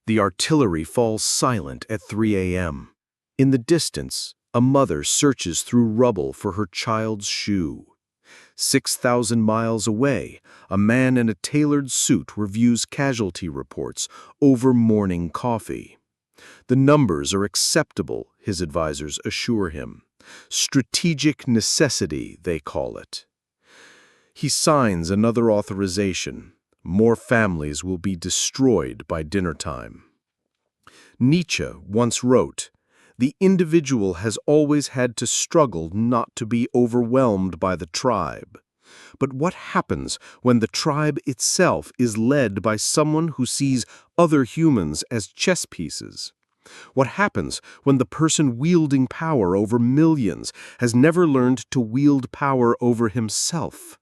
The artillery falls silent at 3 a.m. In the distance, a mother searches through rubble for her child's shoe. 6,000 miles away, a man in a tailored suit reviews casualty reports over morning coffee. The numbers are acceptable, his advisors assure him. Strategic necessity, they call it. He signs another authorization. More families will be destroyed by dinner time. Nietzsche once wrote, "The individual has always had to struggle not to be overwhelmed by the tribe." But what happens when the tribe itself is led by someone who sees other humans as chess pieces? What happens when the person wielding power over millions has never learned to wield power over himself?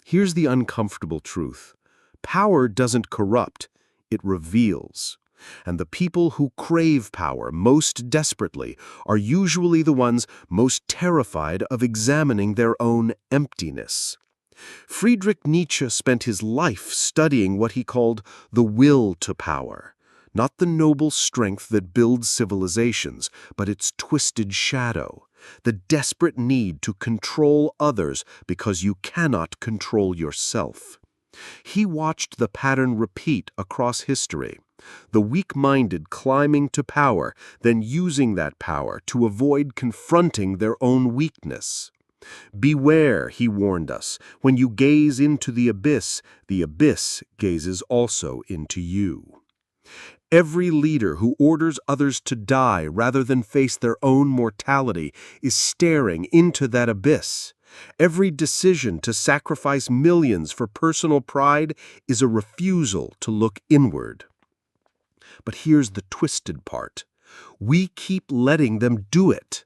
Here's the uncomfortable truth. Power doesn't corrupt, it reveals. And the people who crave power most desperately are usually the ones most terrified of examining their own emptiness. Friedrich Nietzsche spent his life studying what he called the will to power, not the noble strength that builds civilizations, but its twisted shadow, the desperate need to control others because you cannot control yourself. He watched the pattern repeat across history. The weak-minded climbing to power, then using that power to avoid confronting their own weakness. Beware, he warned us, when you gaze into the abyss gazes also into you. Every leader who orders others to die rather than face their own mortality is staring into that abyss. Every decision to sacrifice millions for personal pride is a refusal to look inward. But here's the twisted part. We keep letting them do it.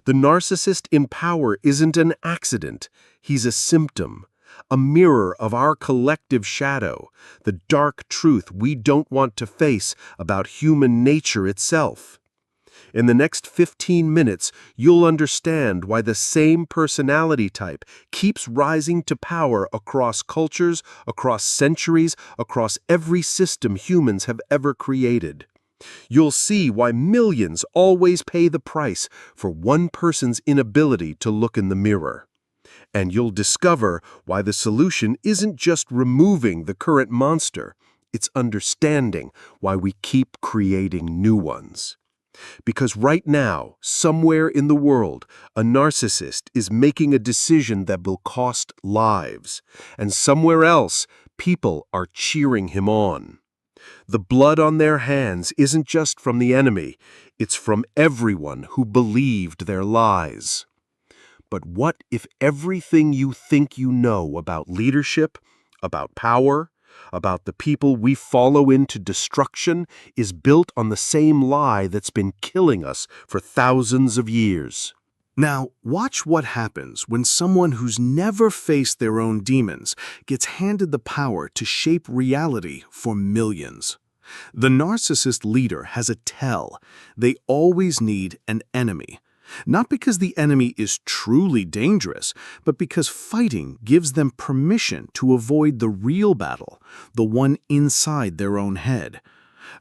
The narcissist in power isn't an accident. He's a symptom, a mirror of our collective shadow, the dark truth we don't want to face about human nature itself. In the next 15 minutes, you'll understand why the same personality type keeps rising to power across cultures, across centuries, across every system humans have ever created. You'll see why millions always pay the price for one person's inability to look in the mirror. And you'll discover why the solution isn't just removing the current monster, it's understanding why we keep creating new ones. Because right now, somewhere in the world, a narcissist is making a decision that will cost lives, and somewhere else, people are cheering him on. The blood on their hands isn't just from the enemy, it's from everyone who believed their lies. But what if everything you think you know about leadership, about power, about the people we follow into destruction is built on the same lie that's been killing us for thousands of years? Now, watch what happens when someone who's never faced their own demons gets handed the power to shape reality for millions. The narcissist leader has a tell. They always need an enemy. Not because the enemy is truly dangerous, but because fighting gives them permission to avoid the real battle, the one inside their own head.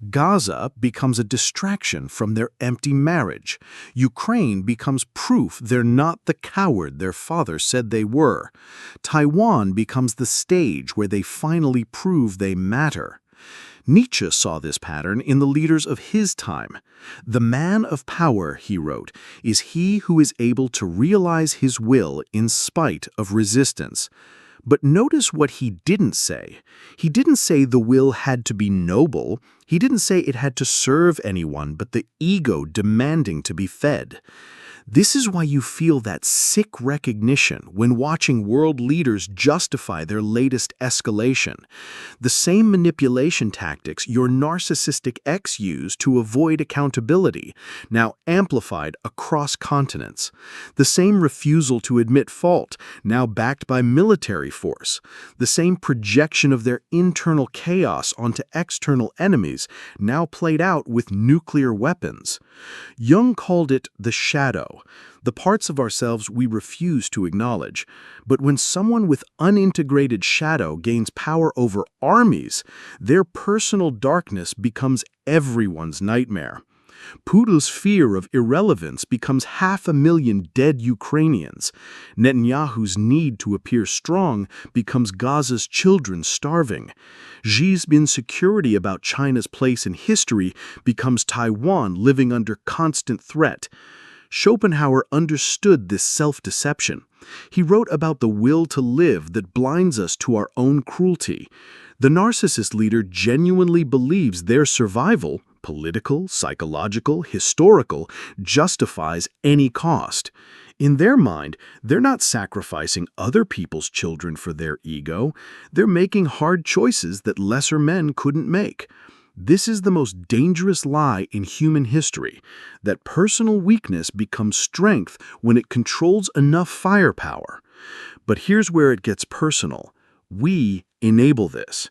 Gaza becomes a distraction from their empty marriage. Ukraine becomes proof they're not the coward their father said they were. Taiwan becomes the stage where they finally prove they matter. Nietzsche saw this pattern in the leaders of his time. The man of power, he wrote, is he who is able to realize his will in spite of resistance. But notice what he didn't say. He didn't say the will had to be noble. He didn't say it had to serve anyone but the ego demanding to be fed. This is why you feel that sick recognition when watching world leaders justify their latest escalation. The same manipulation tactics your narcissistic ex used to avoid accountability, now amplified across continents. The same refusal to admit fault, now backed by military force. The same projection of their internal chaos onto external enemies, now played out with nuclear weapons. Jung called it the shadow. ego, the parts of ourselves we refuse to acknowledge. But when someone with unintegrated shadow gains power over armies, their personal darkness becomes everyone's nightmare. Putin's fear of irrelevance becomes 500,000 dead Ukrainians. Netanyahu's need to appear strong becomes Gaza's children starving. Xi's insecurity about China's place in history becomes Taiwan living under constant threat. Schopenhauer understood this self-deception. He wrote about the will to live that blinds us to our own cruelty. The narcissist leader genuinely believes their survival, political, psychological, historical, justifies any cost. In their mind, they're not sacrificing other people's children for their ego. They're making hard choices that lesser men couldn't make. This is the most dangerous lie in human history, that personal weakness becomes strength when it controls enough firepower. But here's where it gets personal. We enable this.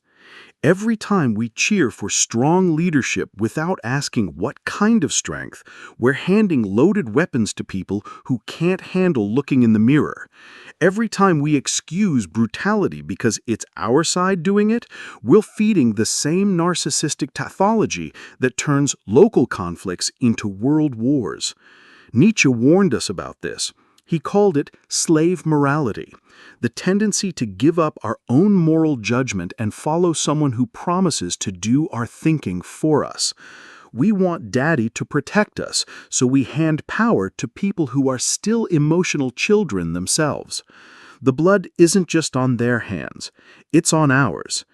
Every time we cheer for strong leadership without asking what kind of strength, we're handing loaded weapons to people who can't handle looking in the mirror. Every time we excuse brutality because it's our side doing it, we're feeding the same narcissistic pathology that turns local conflicts into world wars. Nietzsche warned us about this. He called it slave morality, the tendency to give up our own moral judgment and follow someone who promises to do our thinking for us. We want daddy to protect us, so we hand power to people who are still emotional children themselves. The blood isn't just on their hands, it's on ours.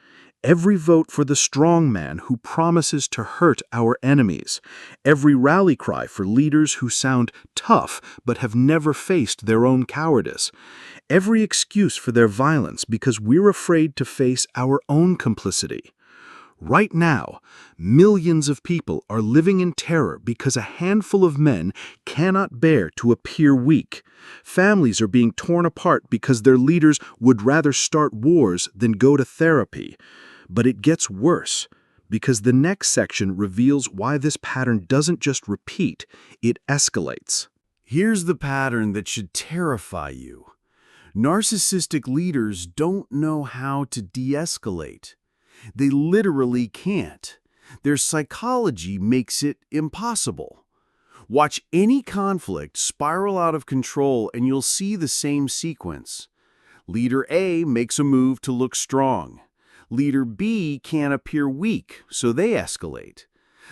Every vote for the strong man who promises to hurt our enemies. Every rally cry for leaders who sound tough but have never faced their own cowardice. Every excuse for their violence because we're afraid to face our own complicity. Right now, millions of people are living in terror because a handful of men cannot bear to appear weak. Families are being torn apart because their leaders would rather start wars than go to therapy. But it gets worse, because the next section reveals why this pattern doesn't just repeat, it escalates. Here's the pattern that should terrify you. Narcissistic leaders don't know how to de-escalate. They literally can't. Their psychology makes it impossible. Watch any conflict spiral out of control and you'll see the same sequence. Leader A makes a move to look strong. Leader B can't appear weak, so they escalate.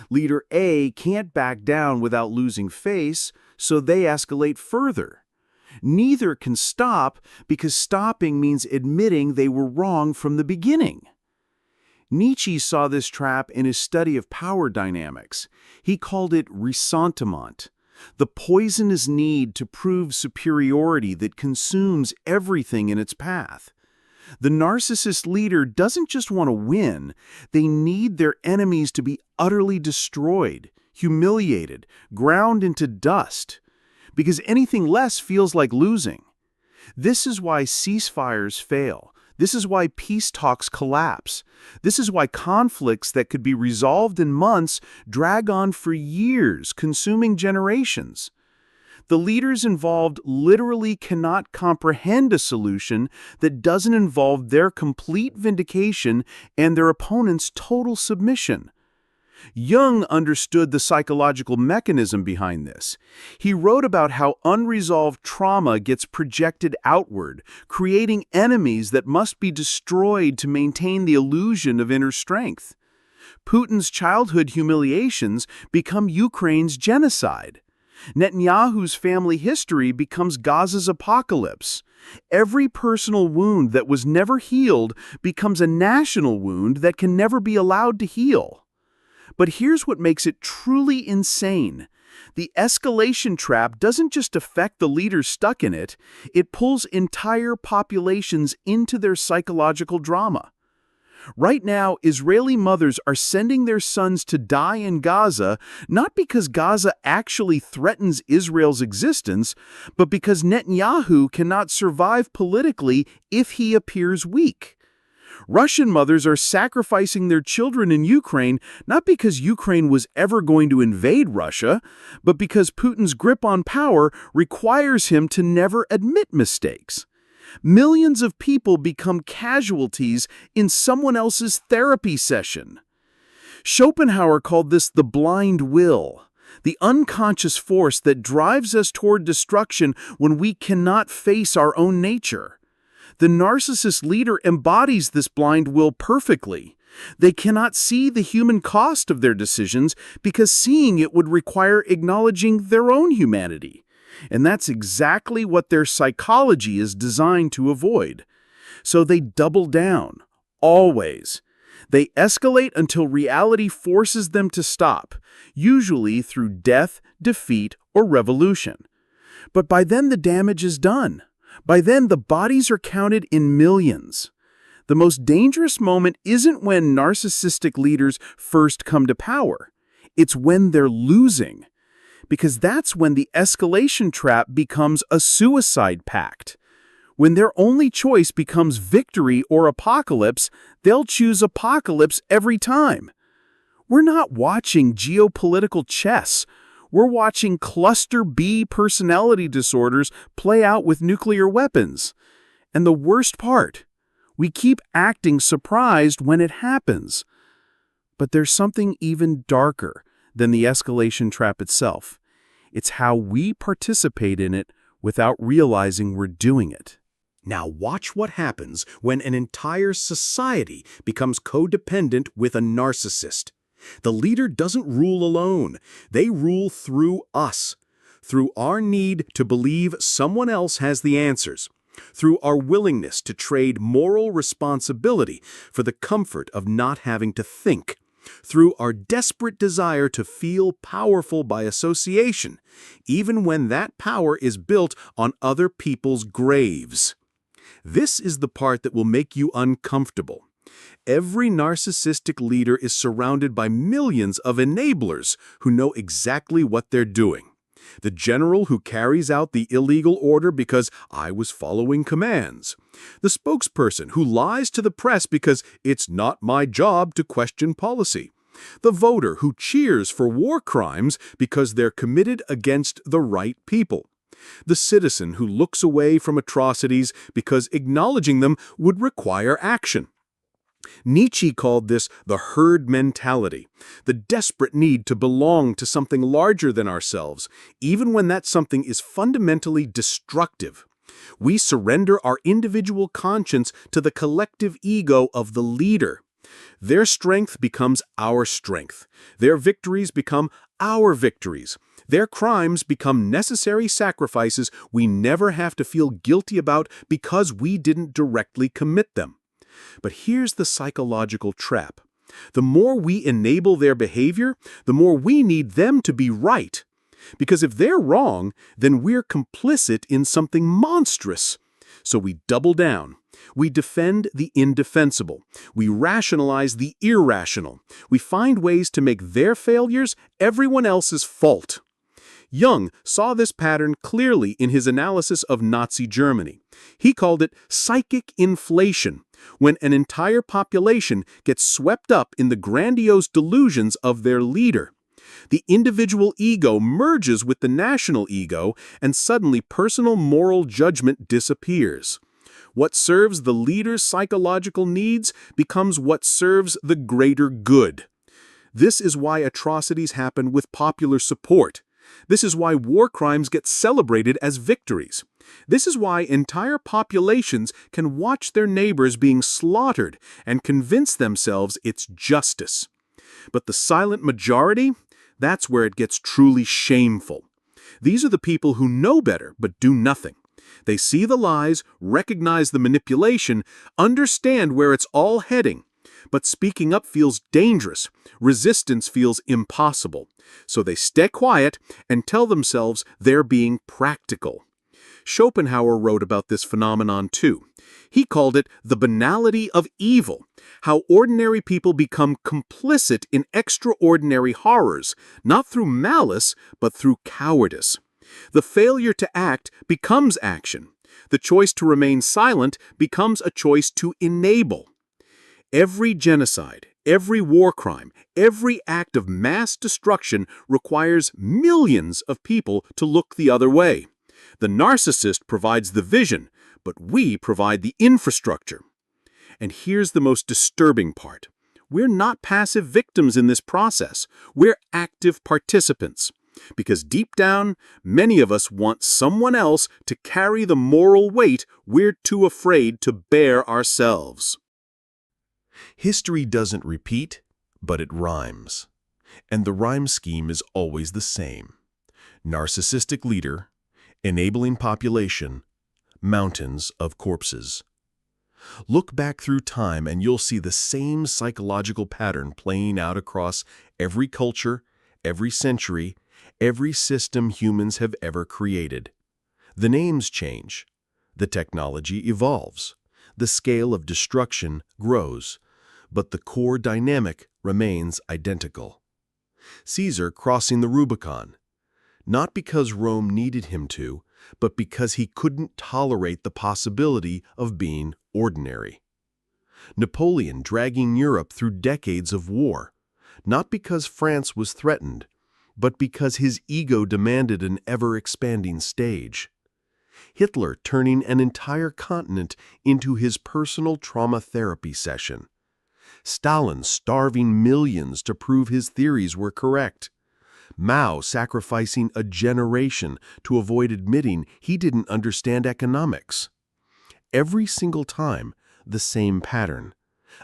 Leader A can't back down without losing face, so they escalate further. Neither can stop because stopping means admitting they were wrong from the beginning. Nietzsche saw this trap in his study of power dynamics. He called it ressentiment, the poisonous need to prove superiority that consumes everything in its path. The narcissist leader doesn't just want to win, they need their enemies to be utterly destroyed, humiliated, ground into dust, because anything less feels like losing. This is why ceasefires fail. This is why peace talks collapse. This is why conflicts that could be resolved in months drag on for years, consuming generations. The leaders involved literally cannot comprehend a solution that doesn't involve their complete vindication and their opponent's total submission. Jung understood the psychological mechanism behind this. He wrote about how unresolved trauma gets projected outward, creating enemies that must be destroyed to maintain the illusion of inner strength. Putin's childhood humiliations become Ukraine's genocide. Netanyahu's family history becomes Gaza's apocalypse. Every personal wound that was never healed becomes a national wound that can never be allowed to heal. But here's what makes it truly insane. The escalation trap doesn't just affect the leaders stuck in it, it pulls entire populations into their psychological drama. Right now, Israeli mothers are sending their sons to die in Gaza, not because Gaza actually threatens Israel's existence, but because Netanyahu cannot survive politically if he appears weak. Russian mothers are sacrificing their children in Ukraine not because Ukraine was ever going to invade Russia, but because Putin's grip on power requires him to never admit mistakes. Millions of people become casualties in someone else's therapy session. Schopenhauer called this the blind will, the unconscious force that drives us toward destruction when we cannot face our own nature. The narcissist leader embodies this blind will perfectly. They cannot see the human cost of their decisions because seeing it would require acknowledging their own humanity. And that's exactly what their psychology is designed to avoid. So they double down, always. They escalate until reality forces them to stop, usually through death, defeat, or revolution. But by then the damage is done. By then, the bodies are counted in millions. The most dangerous moment isn't when narcissistic leaders first come to power. It's when they're losing. Because that's when the escalation trap becomes a suicide pact. When their only choice becomes victory or apocalypse, they'll choose apocalypse every time. We're not watching geopolitical chess. We're watching cluster B personality disorders play out with nuclear weapons. And the worst part, we keep acting surprised when it happens. But there's something even darker than the escalation trap itself. It's how we participate in it without realizing we're doing it. Now watch what happens when an entire society becomes codependent with a narcissist. The leader doesn't rule alone. They rule through us, through our need to believe someone else has the answers, through our willingness to trade moral responsibility for the comfort of not having to think, through our desperate desire to feel powerful by association, even when that power is built on other people's graves. This is the part that will make you uncomfortable. Every narcissistic leader is surrounded by millions of enablers who know exactly what they're doing. The general who carries out the illegal order because I was following commands. The spokesperson who lies to the press because it's not my job to question policy. The voter who cheers for war crimes because they're committed against the right people. The citizen who looks away from atrocities because acknowledging them would require action. Nietzsche called this the herd mentality, the desperate need to belong to something larger than ourselves, even when that something is fundamentally destructive. We surrender our individual conscience to the collective ego of the leader. Their strength becomes our strength. Their victories become our victories. Their crimes become necessary sacrifices we never have to feel guilty about because we didn't directly commit them. But here's the psychological trap. The more we enable their behavior, the more we need them to be right. Because if they're wrong, then we're complicit in something monstrous. So we double down. We defend the indefensible. We rationalize the irrational. We find ways to make their failures everyone else's fault. Jung saw this pattern clearly in his analysis of Nazi Germany. He called it psychic inflation, when an entire population gets swept up in the grandiose delusions of their leader. The individual ego merges with the national ego, and suddenly personal moral judgment disappears. What serves the leader's psychological needs becomes what serves the greater good. This is why atrocities happen with popular support. This is why war crimes get celebrated as victories. This is why entire populations can watch their neighbors being slaughtered and convince themselves it's justice. But the silent majority, that's where it gets truly shameful. These are the people who know better but do nothing. They see the lies, recognize the manipulation, understand where it's all heading. But speaking up feels dangerous. Resistance feels impossible. So they stay quiet and tell themselves they're being practical. Schopenhauer wrote about this phenomenon too. He called it the banality of evil, how ordinary people become complicit in extraordinary horrors, not through malice, but through cowardice. The failure to act becomes action. The choice to remain silent becomes a choice to enable. Every genocide, every war crime, every act of mass destruction requires millions of people to look the other way. The narcissist provides the vision, but we provide the infrastructure. And here's the most disturbing part. We're not passive victims in this process. We're active participants. Because deep down, many of us want someone else to carry the moral weight we're too afraid to bear ourselves. History doesn't repeat, but it rhymes. And the rhyme scheme is always the same. Narcissistic leader, enabling population, mountains of corpses. Look back through time and you'll see the same psychological pattern playing out across every culture, every century, every system humans have ever created. The names change. The technology evolves. The scale of destruction grows. But the core dynamic remains identical. Caesar crossing the Rubicon, not because Rome needed him to, but because he couldn't tolerate the possibility of being ordinary. Napoleon dragging Europe through decades of war, not because France was threatened, but because his ego demanded an ever-expanding stage. Hitler turning an entire continent into his personal trauma therapy session. Stalin starving millions to prove his theories were correct. Mao sacrificing a generation to avoid admitting he didn't understand economics. Every single time, the same pattern.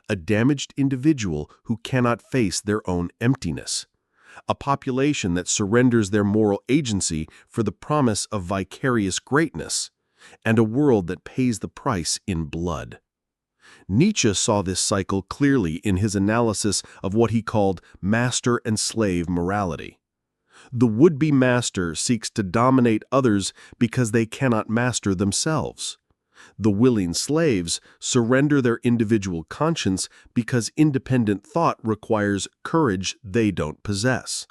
A damaged individual who cannot face their own emptiness. A population that surrenders their moral agency for the promise of vicarious greatness. And a world that pays the price in blood. Nietzsche saw this cycle clearly in his analysis of what he called master and slave morality. The would-be master seeks to dominate others because they cannot master themselves. The willing slaves surrender their individual conscience because independent thought requires courage they don't possess.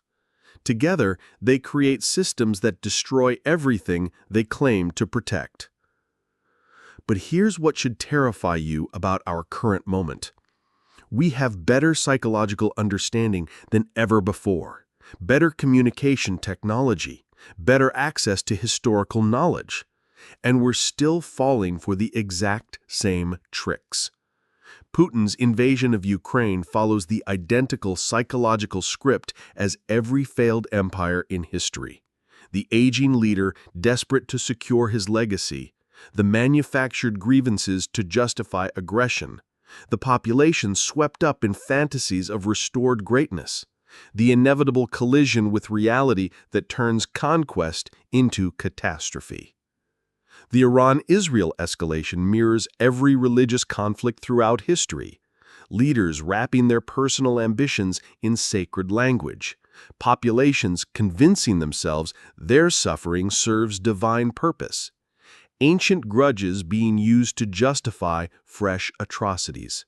Together, they create systems that destroy everything they claim to protect. But here's what should terrify you about our current moment. We have better psychological understanding than ever before, better communication technology, better access to historical knowledge, and we're still falling for the exact same tricks. Putin's invasion of Ukraine follows the identical psychological script as every failed empire in history. The aging leader desperate to secure his legacy, the manufactured grievances to justify aggression, the population swept up in fantasies of restored greatness, the inevitable collision with reality that turns conquest into catastrophe. The Iran-Israel escalation mirrors every religious conflict throughout history, leaders wrapping their personal ambitions in sacred language, populations convincing themselves their suffering serves divine purpose, ancient grudges being used to justify fresh atrocities.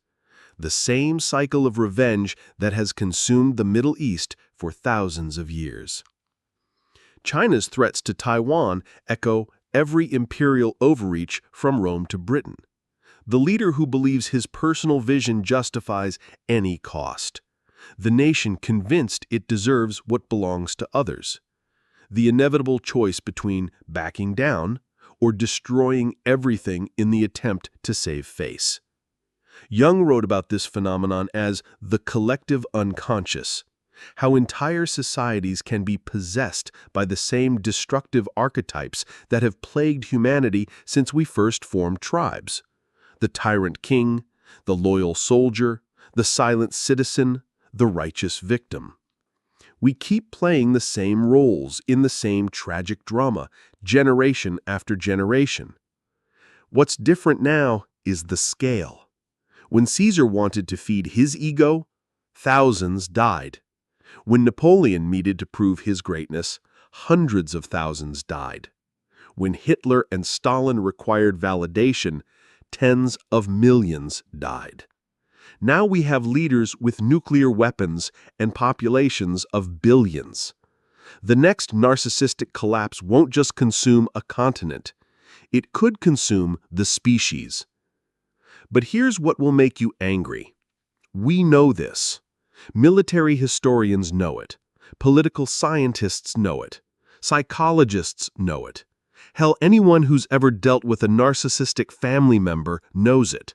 The same cycle of revenge that has consumed the Middle East for thousands of years. China's threats to Taiwan echo every imperial overreach from Rome to Britain. The leader who believes his personal vision justifies any cost. The nation convinced it deserves what belongs to others. The inevitable choice between backing down or destroying everything in the attempt to save face. Jung wrote about this phenomenon as the collective unconscious, how entire societies can be possessed by the same destructive archetypes that have plagued humanity since we first formed tribes. The tyrant king, the loyal soldier, the silent citizen, the righteous victim. We keep playing the same roles in the same tragic drama, generation after generation. What's different now is the scale. When Caesar wanted to feed his ego, thousands died. When Napoleon needed to prove his greatness, hundreds of thousands died. When Hitler and Stalin required validation, tens of millions died. Now we have leaders with nuclear weapons and populations of billions. The next narcissistic collapse won't just consume a continent. It could consume the species. But here's what will make you angry. We know this. Military historians know it. Political scientists know it. Psychologists know it. Hell, anyone who's ever dealt with a narcissistic family member knows it.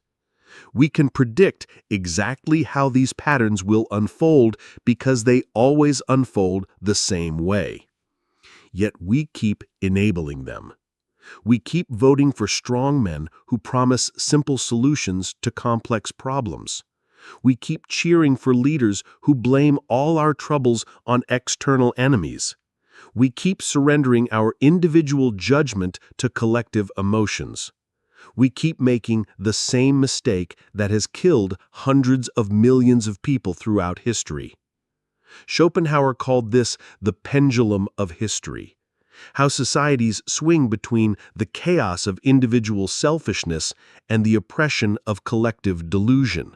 We can predict exactly how these patterns will unfold because they always unfold the same way. Yet we keep enabling them. We keep voting for strong men who promise simple solutions to complex problems. We keep cheering for leaders who blame all our troubles on external enemies. We keep surrendering our individual judgment to collective emotions. We keep making the same mistake that has killed hundreds of millions of people throughout history. Schopenhauer called this the pendulum of history. How societies swing between the chaos of individual selfishness and the oppression of collective delusion.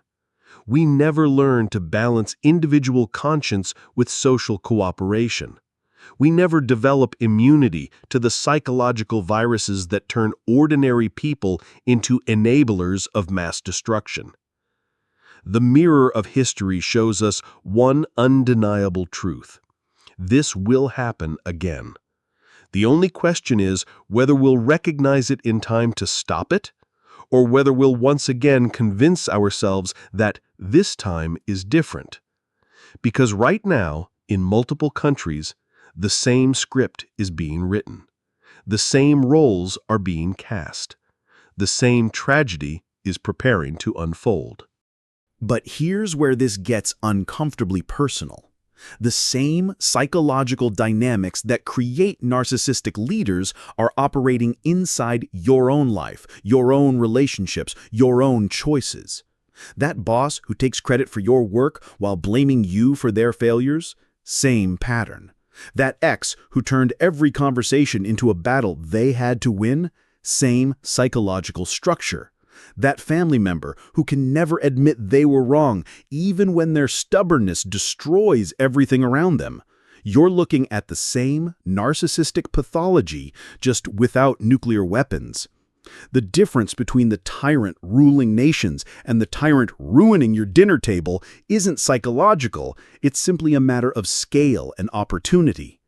We never learn to balance individual conscience with social cooperation. We never develop immunity to the psychological viruses that turn ordinary people into enablers of mass destruction. The mirror of history shows us one undeniable truth. This will happen again. The only question is whether we'll recognize it in time to stop it, or whether we'll once again convince ourselves that this time is different. Because right now, in multiple countries, the same script is being written. The same roles are being cast. The same tragedy is preparing to unfold. But here's where this gets uncomfortably personal. The same psychological dynamics that create narcissistic leaders are operating inside your own life, your own relationships, your own choices. That boss who takes credit for your work while blaming you for their failures? Same pattern. That ex who turned every conversation into a battle they had to win? Same psychological structure. That family member who can never admit they were wrong, even when their stubbornness destroys everything around them. You're looking at the same narcissistic pathology, just without nuclear weapons. The difference between the tyrant ruling nations and the tyrant ruining your dinner table isn't psychological, it's simply a matter of scale and opportunity.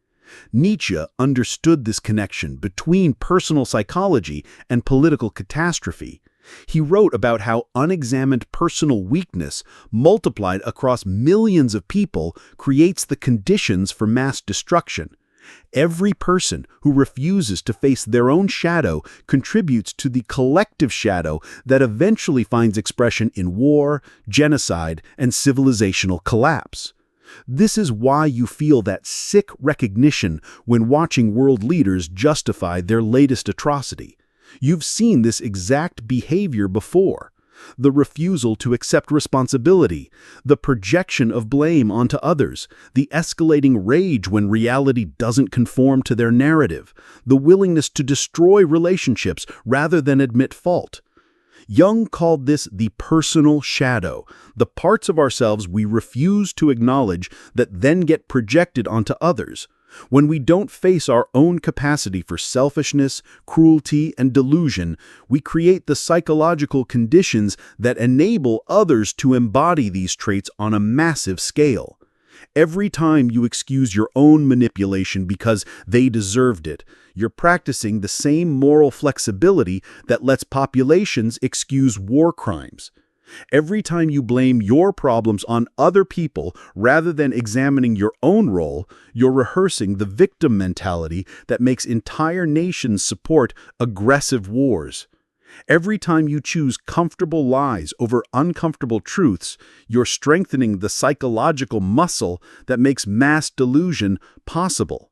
Nietzsche understood this connection between personal psychology and political catastrophe. He wrote about how unexamined personal weakness, multiplied across millions of people, creates the conditions for mass destruction. Every person who refuses to face their own shadow contributes to the collective shadow that eventually finds expression in war, genocide, and civilizational collapse. This is why you feel that sick recognition when watching world leaders justify their latest atrocity. You've seen this exact behavior before. The refusal to accept responsibility, the projection of blame onto others, the escalating rage when reality doesn't conform to their narrative, the willingness to destroy relationships rather than admit fault. Jung called this the personal shadow, the parts of ourselves we refuse to acknowledge that then get projected onto others. When we don't face our own capacity for selfishness, cruelty, and delusion, we create the psychological conditions that enable others to embody these traits on a massive scale. Every time you excuse your own manipulation because they deserved it, you're practicing the same moral flexibility that lets populations excuse war crimes. Every time you blame your problems on other people rather than examining your own role, you're rehearsing the victim mentality that makes entire nations support aggressive wars. Every time you choose comfortable lies over uncomfortable truths, you're strengthening the psychological muscle that makes mass delusion possible.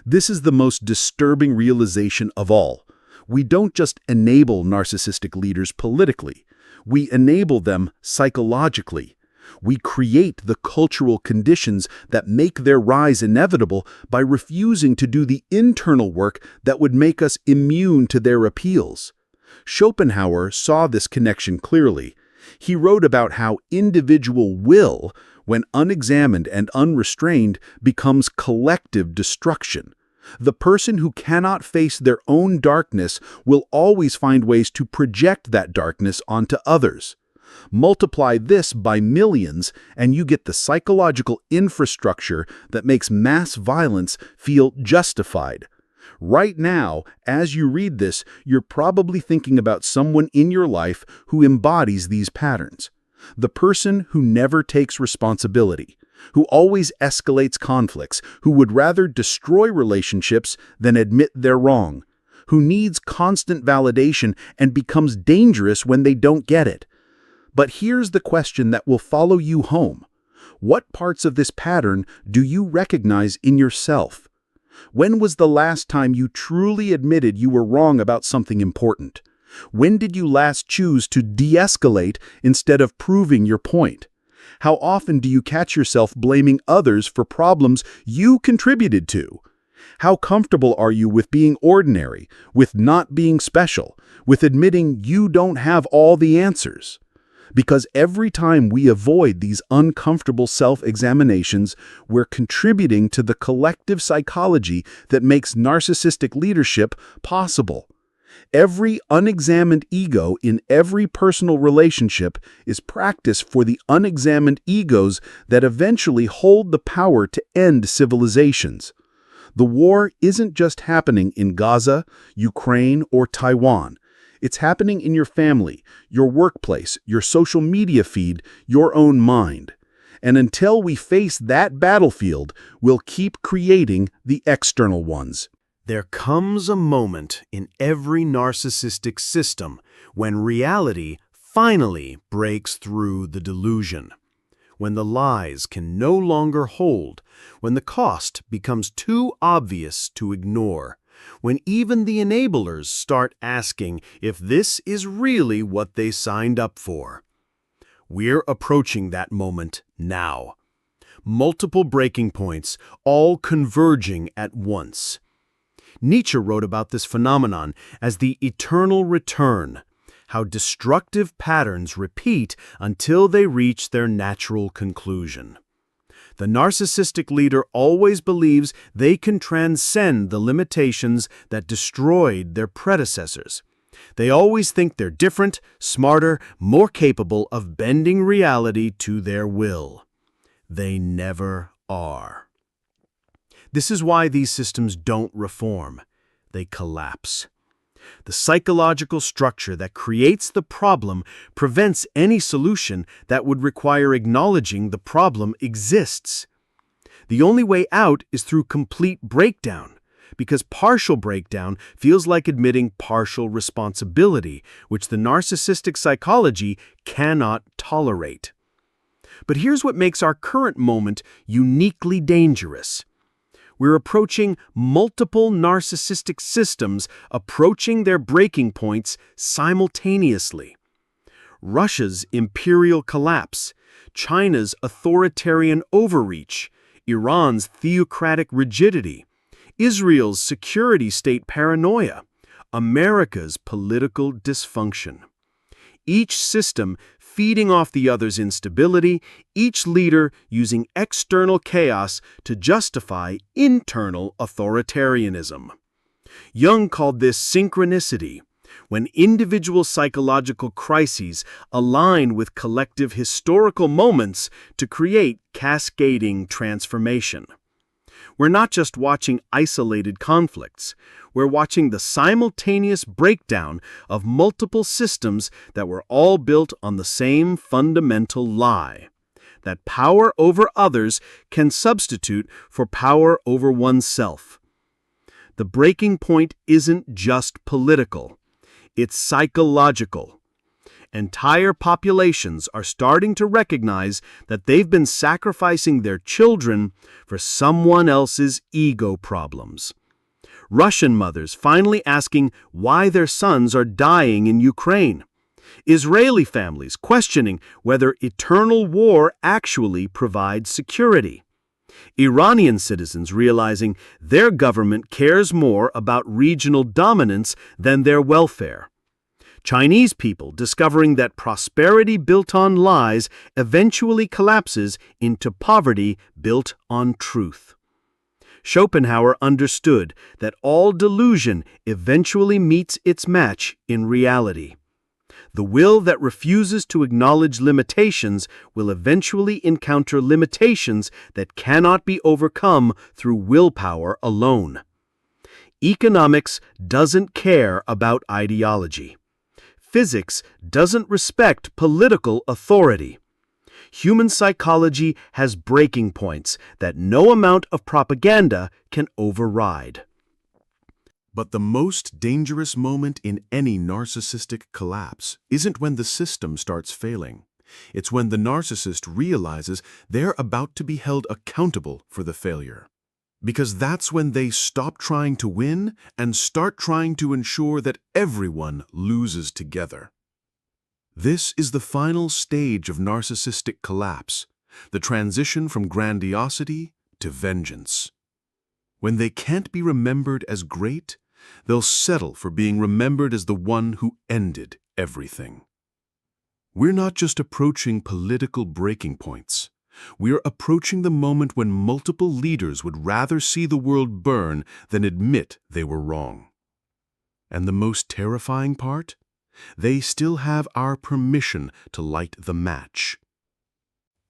This is the most disturbing realization of all. We don't just enable narcissistic leaders politically. We enable them psychologically. We create the cultural conditions that make their rise inevitable by refusing to do the internal work that would make us immune to their appeals. Schopenhauer saw this connection clearly. He wrote about how individual will, when unexamined and unrestrained, becomes collective destruction. The person who cannot face their own darkness will always find ways to project that darkness onto others. Multiply this by millions, and you get the psychological infrastructure that makes mass violence feel justified. Right now, as you read this, you're probably thinking about someone in your life who embodies these patterns. The person who never takes responsibility, who always escalates conflicts, who would rather destroy relationships than admit they're wrong, who needs constant validation and becomes dangerous when they don't get it. But here's the question that will follow you home. What parts of this pattern do you recognize in yourself? When was the last time you truly admitted you were wrong about something important? When did you last choose to de-escalate instead of proving your point? How often do you catch yourself blaming others for problems you contributed to? How comfortable are you with being ordinary, with not being special, with admitting you don't have all the answers? Because every time we avoid these uncomfortable self-examinations, we're contributing to the collective psychology that makes narcissistic leadership possible. Every unexamined ego in every personal relationship is practice for the unexamined egos that eventually hold the power to end civilizations. The war isn't just happening in Gaza, Ukraine, or Taiwan. It's happening in your family, your workplace, your social media feed, your own mind. And until we face that battlefield, we'll keep creating the external ones. There comes a moment in every narcissistic system when reality finally breaks through the delusion, when the lies can no longer hold, when the cost becomes too obvious to ignore, when even the enablers start asking if this is really what they signed up for. We're approaching that moment now. Multiple breaking points, all converging at once. Nietzsche wrote about this phenomenon as the eternal return, how destructive patterns repeat until they reach their natural conclusion. The narcissistic leader always believes they can transcend the limitations that destroyed their predecessors. They always think they're different, smarter, more capable of bending reality to their will. They never are. This is why these systems don't reform. They collapse. The psychological structure that creates the problem prevents any solution that would require acknowledging the problem exists. The only way out is through complete breakdown, because partial breakdown feels like admitting partial responsibility, which the narcissistic psychology cannot tolerate. But here's what makes our current moment uniquely dangerous. We're approaching multiple narcissistic systems approaching their breaking points simultaneously. Russia's imperial collapse, China's authoritarian overreach, Iran's theocratic rigidity, Israel's security state paranoia, America's political dysfunction. Each system feeding off the other's instability, each leader using external chaos to justify internal authoritarianism. Jung called this synchronicity, when individual psychological crises align with collective historical moments to create cascading transformation. We're not just watching isolated conflicts. We're watching the simultaneous breakdown of multiple systems that were all built on the same fundamental lie, that power over others can substitute for power over oneself. The breaking point isn't just political. It's psychological. Entire populations are starting to recognize that they've been sacrificing their children for someone else's ego problems. Russian mothers finally asking why their sons are dying in Ukraine. Israeli families questioning whether eternal war actually provides security. Iranian citizens realizing their government cares more about regional dominance than their welfare. Chinese people discovering that prosperity built on lies eventually collapses into poverty built on truth. Schopenhauer understood that all delusion eventually meets its match in reality. The will that refuses to acknowledge limitations will eventually encounter limitations that cannot be overcome through willpower alone. Economics doesn't care about ideology. Physics doesn't respect political authority. Human psychology has breaking points that no amount of propaganda can override. But the most dangerous moment in any narcissistic collapse isn't when the system starts failing. It's when the narcissist realizes they're about to be held accountable for the failure. Because that's when they stop trying to win and start trying to ensure that everyone loses together. This is the final stage of narcissistic collapse, the transition from grandiosity to vengeance. When they can't be remembered as great, they'll settle for being remembered as the one who ended everything. We're not just approaching political breaking points. We're approaching the moment when multiple leaders would rather see the world burn than admit they were wrong. And the most terrifying part? They still have our permission to light the match.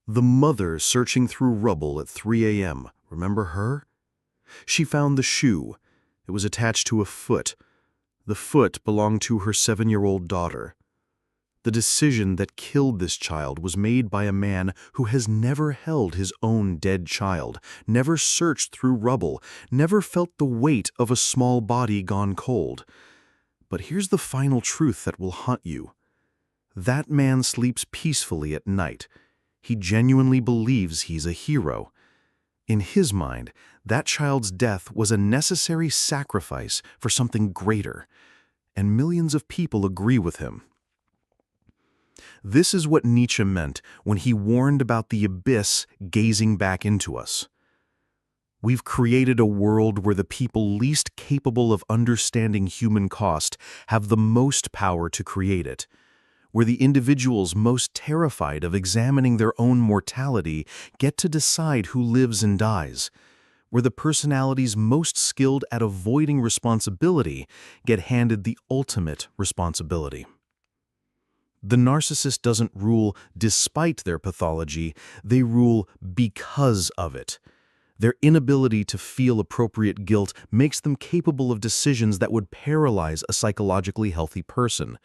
The mother searching through rubble at 3 a.m. Remember her? She found the shoe. It was attached to a foot. The foot belonged to her 7-year-old daughter. The decision that killed this child was made by a man who has never held his own dead child, never searched through rubble, never felt the weight of a small body gone cold. But here's the final truth that will haunt you. That man sleeps peacefully at night. He genuinely believes he's a hero. In his mind, that child's death was a necessary sacrifice for something greater, and millions of people agree with him. This is what Nietzsche meant when he warned about the abyss gazing back into us. We've created a world where the people least capable of understanding human cost have the most power to create it, where the individuals most terrified of examining their own mortality get to decide who lives and dies, where the personalities most skilled at avoiding responsibility get handed the ultimate responsibility. The narcissist doesn't rule despite their pathology, they rule because of it. Their inability to feel appropriate guilt makes them capable of decisions that would paralyze a psychologically healthy person.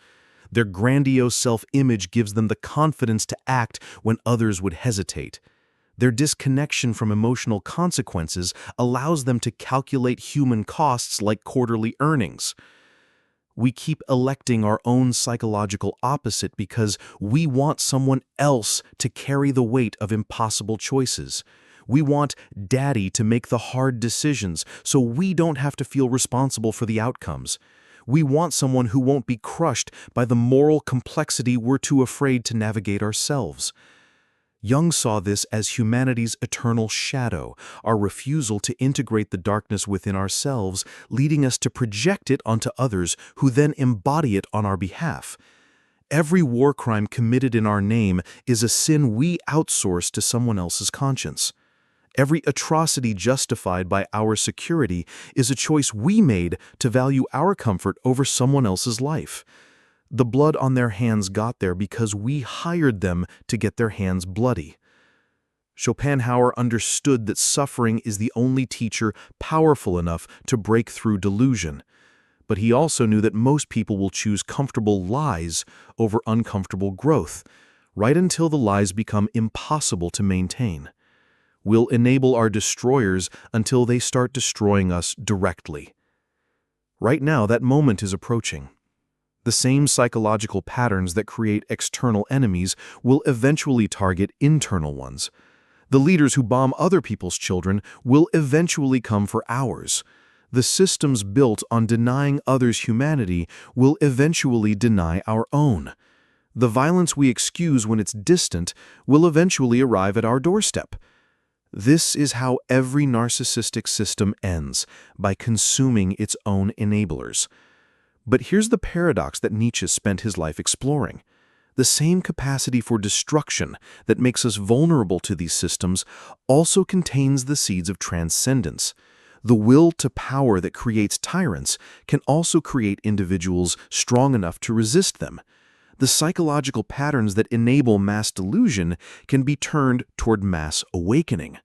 Their grandiose self-image gives them the confidence to act when others would hesitate. Their disconnection from emotional consequences allows them to calculate human costs like quarterly earnings. We keep electing our own psychological opposite because we want someone else to carry the weight of impossible choices. We want daddy to make the hard decisions so we don't have to feel responsible for the outcomes. We want someone who won't be crushed by the moral complexity we're too afraid to navigate ourselves. Jung saw this as humanity's eternal shadow, our refusal to integrate the darkness within ourselves, leading us to project it onto others who then embody it on our behalf. Every war crime committed in our name is a sin we outsource to someone else's conscience. Every atrocity justified by our security is a choice we made to value our comfort over someone else's life. The blood on their hands got there because we hired them to get their hands bloody. Schopenhauer understood that suffering is the only teacher powerful enough to break through delusion. But he also knew that most people will choose comfortable lies over uncomfortable growth, right until the lies become impossible to maintain. We'll enable our destroyers until they start destroying us directly. Right now, that moment is approaching. The same psychological patterns that create external enemies will eventually target internal ones. The leaders who bomb other people's children will eventually come for ours. The systems built on denying others' humanity will eventually deny our own. The violence we excuse when it's distant will eventually arrive at our doorstep. This is how every narcissistic system ends, by consuming its own enablers. But here's the paradox that Nietzsche spent his life exploring. The same capacity for destruction that makes us vulnerable to these systems also contains the seeds of transcendence. The will to power that creates tyrants can also create individuals strong enough to resist them. the psychological patterns that enable mass delusion can be turned toward mass awakening.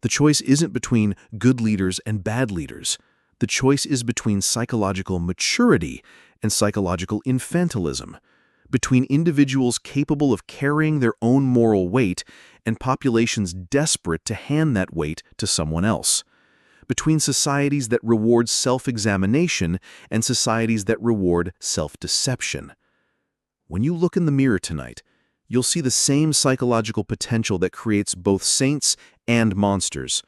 The choice isn't between good leaders and bad leaders. The choice is between psychological maturity and psychological infantilism, between individuals capable of carrying their own moral weight and populations desperate to hand that weight to someone else, between societies that reward self-examination and societies that reward self-deception. When you look in the mirror tonight, you'll see the same psychological potential that creates both saints and monsters,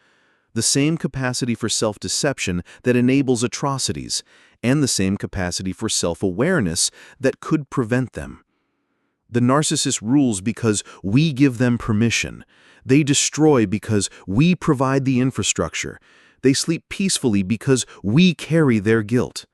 the same capacity for self-deception that enables atrocities, and the same capacity for self-awareness that could prevent them. The narcissist rules because we give them permission. They destroy because we provide the infrastructure. They sleep peacefully because we carry their guilt.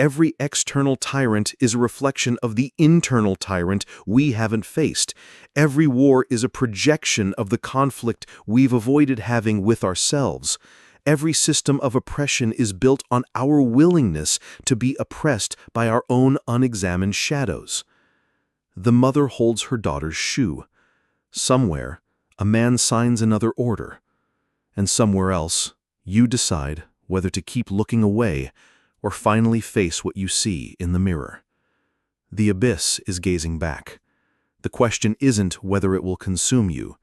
Every external tyrant is a reflection of the internal tyrant we haven't faced. Every war is a projection of the conflict we've avoided having with ourselves. Every system of oppression is built on our willingness to be oppressed by our own unexamined shadows. The mother holds her daughter's shoe. Somewhere, a man signs another order. And somewhere else, you decide whether to keep looking away or finally face what you see in the mirror. The abyss is gazing back. The question isn't whether it will consume you,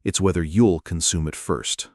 it's whether you'll consume it first.